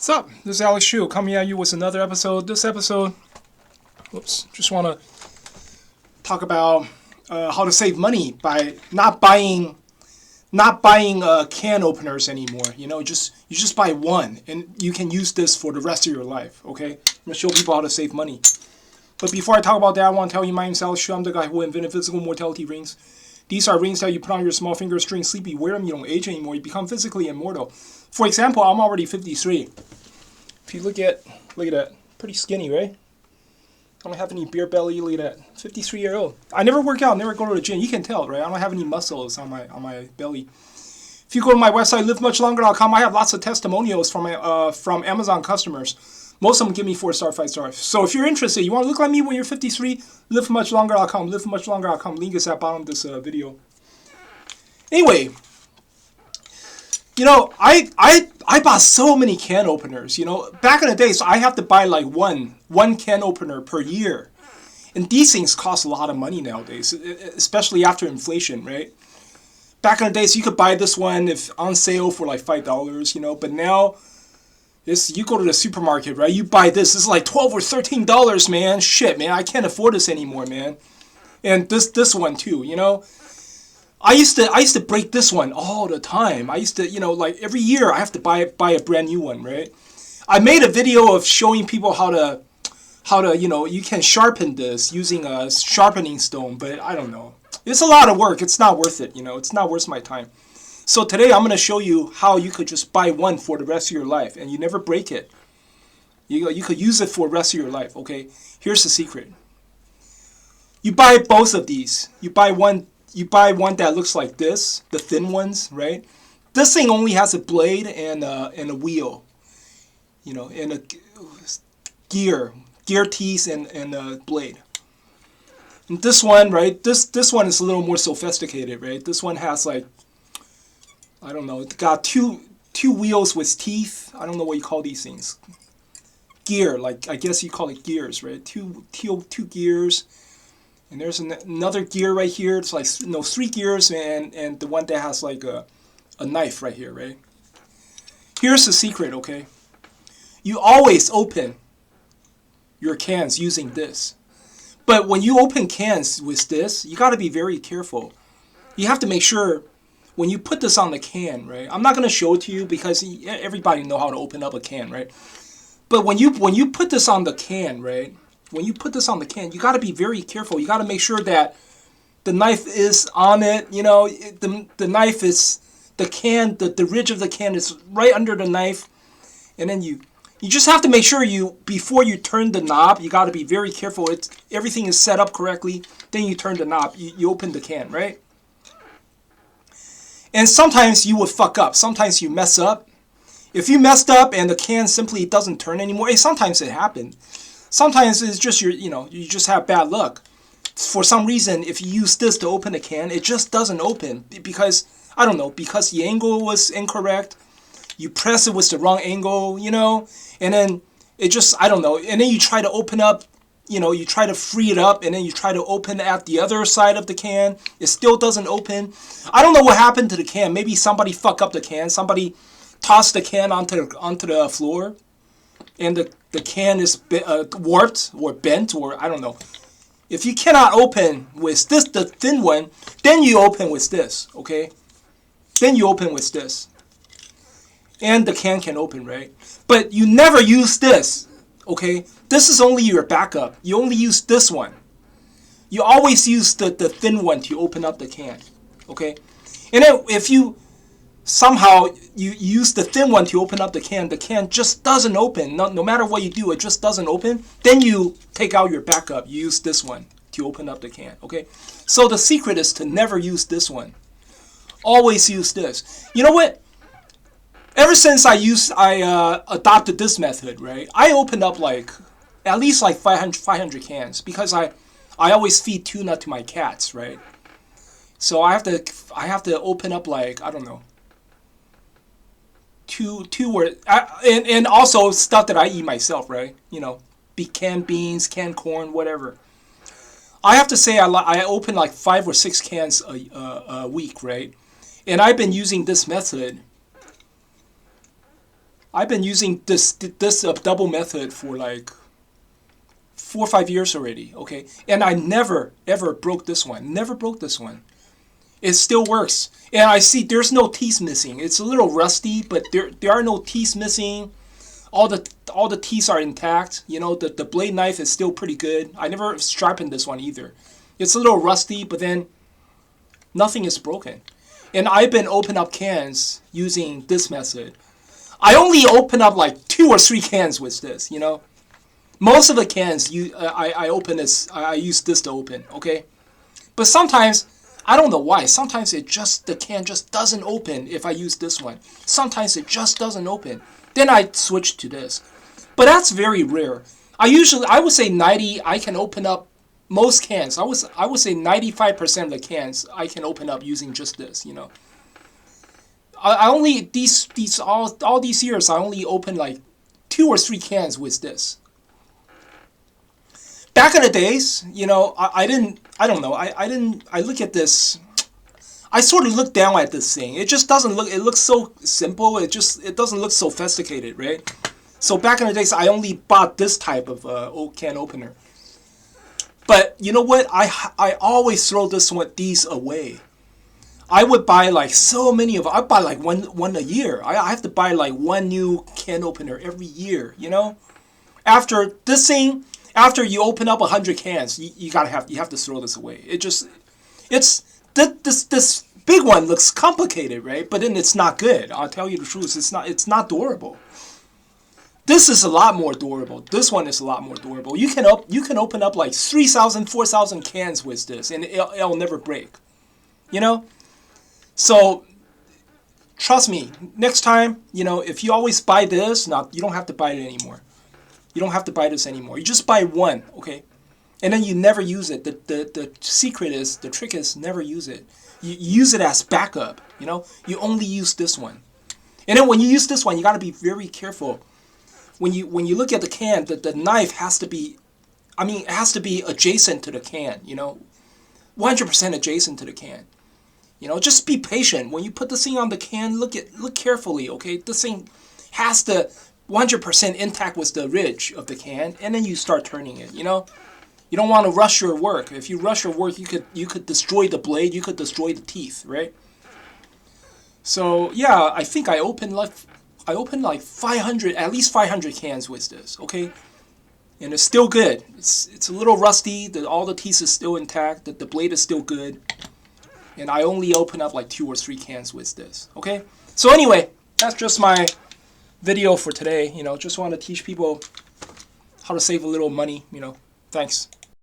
What's up? This is Alex Shu coming at you with another episode. This episode, just want to talk about how to save money by not buying can openers anymore. You just buy one, and you can use this for the rest of your life. Okay, I'm gonna show people how to save money. But before I talk about that, I want to tell you my name is Alex Shu. I'm the guy who invented physical mortality rings. These are rings that you put on your small finger, string sleep. You wear them, you don't age anymore. You become physically immortal. For example, I'm already 53. If you look at that, pretty skinny, right? I don't have any beer belly. Look at that, 53-year-old. I never work out, never go to the gym. You can tell, right? I don't have any muscles on my belly. If you go to my website, livemuchlonger.com, I have lots of testimonials from Amazon customers. Most of them give me 4-star, 5-star. So if you're interested, you want to look like me when you're 53, livemuchlonger.com, livemuchlonger.com. Link is at the bottom of this video. Anyway, I bought so many can openers. Back in the days, I have to buy like one can opener per year. And these things cost a lot of money nowadays, especially after inflation, right? Back in the days, you could buy this one if on sale for like $5, but now you go to the supermarket, right? You buy this is like $12 or $13, man. Shit, man, I can't afford this anymore, man. And this one too, I used to break this one all the time. I used to, like every year I have to buy a brand new one, right? I made a video of showing people how to, you can sharpen this using a sharpening stone, but I don't know. It's a lot of work. It's not worth it, It's not worth my time. So today I'm going to show you how you could just buy one for the rest of your life and you never break it. You could use it for the rest of your life, okay? Here's the secret. You buy both of these. You buy one that looks like this, the thin ones, right? This thing only has a blade and a wheel, and a gear teeth and a blade. And this one, right? This one is a little more sophisticated, right? This one has like, I don't know, it got two wheels with teeth. I don't know what you call these things. Gear, like I guess you call it gears, right? Two gears. And there's another gear right here. It's like 3 gears and the one that has like a knife right here, right? Here's the secret, okay? You always open your cans using this. But when you open cans with this, you got to be very careful. You have to make sure when you put this on the can, right? I'm not going to show it to you because everybody know how to open up a can, right? But when you put this on the can, right? When you put this on the can, you got to be very careful. You got to make sure that the knife is on it. The knife is, the can, the ridge of the can is right under the knife. And then you just have to make sure before you turn the knob, you got to be very careful. Everything is set up correctly. Then you turn the knob. You open the can, right? And sometimes you would fuck up. Sometimes you mess up. If you messed up and the can simply doesn't turn anymore, sometimes it happens. Sometimes it's just you just have bad luck. For some reason, if you use this to open a can, it just doesn't open because, I don't know, because the angle was incorrect. You press it with the wrong angle, and then it just, I don't know. And then you try to open up, you try to free it up, and then you try to open at the other side of the can. It still doesn't open. I don't know what happened to the can. Maybe somebody fucked up the can. Somebody tossed the can onto the floor. And the can is warped or bent or I don't know. If you cannot open with this, the thin one, then you open with this, okay? Then you open with this. And the can open, right? But you never use this, okay? This is only your backup. You only use this one. You always use the thin one to open up the can, okay? And then if you somehow you use the thin one to open up the can just doesn't open. No matter what you do, it just doesn't open. Then you take out your backup. You use this one to open up the can, okay? So the secret is to never use this one. Always use this. You know what? Ever since I adopted this method, right? I opened up like at least like 500 cans because I always feed tuna to my cats, right? So I have to open up like, I don't know, two and also stuff that I eat myself, right? Canned beans, canned corn, whatever. I have to say I open like 5 or 6 cans a week, right? And I've been using this method I've been using this double method for like 4 or 5 years already, okay? And I never, ever broke this one. Never broke this one. It still works. And I see there's no teeth missing. It's a little rusty, but there are no teeth missing. All the teeth are intact. You know, the blade knife is still pretty good. I never sharpened this one either. It's a little rusty, but then nothing is broken. And I've been opening up cans using this method. I only open up like 2 or 3 cans with this, you know. Most of the cans I open this, I use this to open, okay? But sometimes, I don't know why, sometimes the can just doesn't open if I use this one. Sometimes it just doesn't open. Then I switch to this. But that's very rare. I would say I can open up most cans. I would say 95% of the cans I can open up using just this, you know. I only all these years I only opened like 2 or 3 cans with this. Back in the days, you know, I look at this, I sort of look down at this thing. It just doesn't look, it looks so simple, it doesn't look sophisticated, right? So back in the days, I only bought this type of old can opener. But you know what? I always throw these away. I would buy like so many of them. I buy like one a year. I have to buy like 1 new can opener every year, you know? After you open up 100 cans, you have to throw this away. This big one looks complicated, right? But then it's not good. I'll tell you the truth. It's not durable. This is a lot more durable. This one is a lot more durable. You can open up like 3,000, 4,000 cans with this, and it'll never break. You know? So trust me, next time, you know, if you always buy this, you don't have to buy it anymore. You don't have to buy this anymore. You just buy one, okay? And then you never use it. The trick is never use it. You use it as backup, you know? You only use this one. And then when you use this one, you got to be very careful. When you look at the can, the knife has to be, it has to be adjacent to the can, you know? 100% adjacent to the can. You know, just be patient. When you put this thing on the can, look carefully, okay? This thing has to 100% intact with the ridge of the can, and then you start turning it, you know? You don't want to rush your work. If you rush your work, you could destroy the blade, you could destroy the teeth, right? So, yeah, I think I opened like 500, at least 500 cans with this, okay? And it's still good. It's a little rusty, all the teeth is still intact, the blade is still good. And I only open up like 2 or 3 cans with this, okay? So anyway, that's just my video for today. You know, just want to teach people how to save a little money, you know. Thanks.